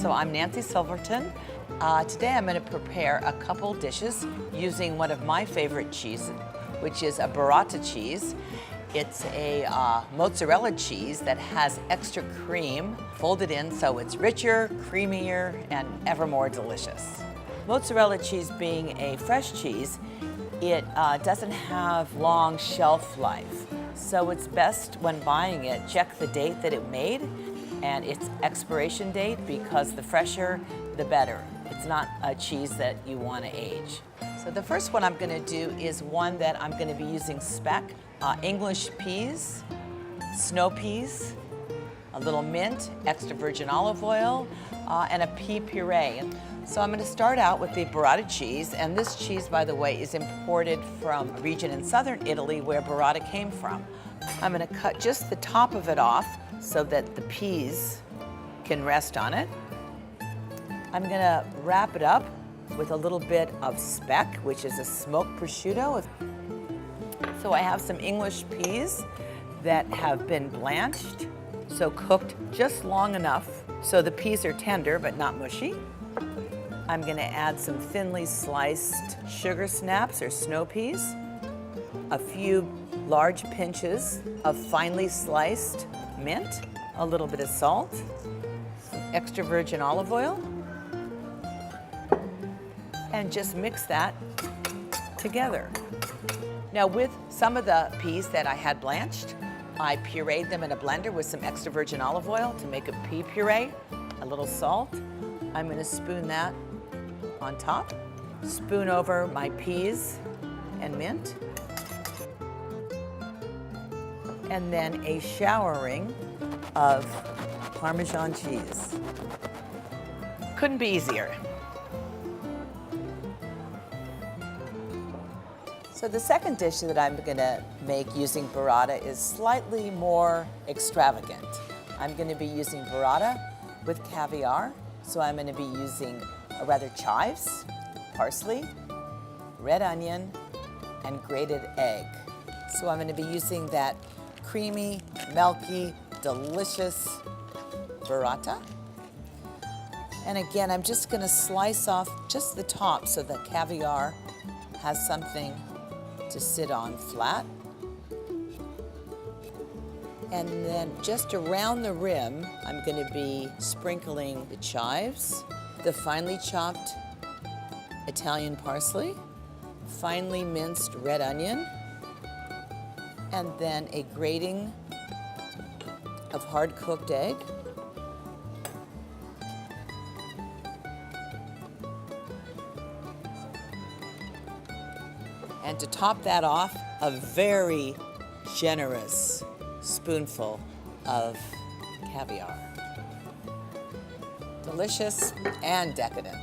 So I'm Nancy Silverton. Today I'm going to prepare a couple dishes using one of my favorite cheeses, which is a burrata cheese. It's a mozzarella cheese that has extra cream folded in so it's richer, creamier, and ever more delicious. Mozzarella cheese being a fresh cheese, it doesn't have long shelf life. So it's best when buying it, check the date that it made and its expiration date, because the fresher, the better. It's not a cheese that you want to age. So the first one I'm going to do is one that I'm going to be using speck, English peas, snow peas, a little mint, extra virgin olive oil, and a pea puree. So I'm going to start out with the burrata cheese, and this cheese, by the way, is imported from a region in southern Italy where burrata came from. I'm going to cut just the top of it off so that the peas can rest on it. I'm going to wrap it up with a little bit of speck, which is a smoked prosciutto. So I have some English peas that have been blanched, so cooked just long enough so the peas are tender but not mushy. I'm going to add some thinly sliced sugar snaps or snow peas, a few large pinches of finely sliced mint, a little bit of salt, some extra virgin olive oil, and just mix that together. Now with some of the peas that I had blanched, I pureed them in a blender with some extra virgin olive oil to make a pea puree, a little salt. I'm going to spoon that on top, spoon over my peas and mint, and then a showering of Parmesan cheese. Couldn't be easier. So the second dish that I'm going to make using burrata is slightly more extravagant. I'm going to be using burrata with caviar. So I'm going to be using chives, parsley, red onion, and grated egg. So I'm going to be using that creamy, milky, delicious burrata. And again, I'm just going to slice off just the top so the caviar has something to sit on flat. And then just around the rim, I'm going to be sprinkling the chives, the finely chopped Italian parsley, finely minced red onion, and then a grating of hard-cooked egg. And to top that off, a very generous spoonful of caviar. Delicious and decadent.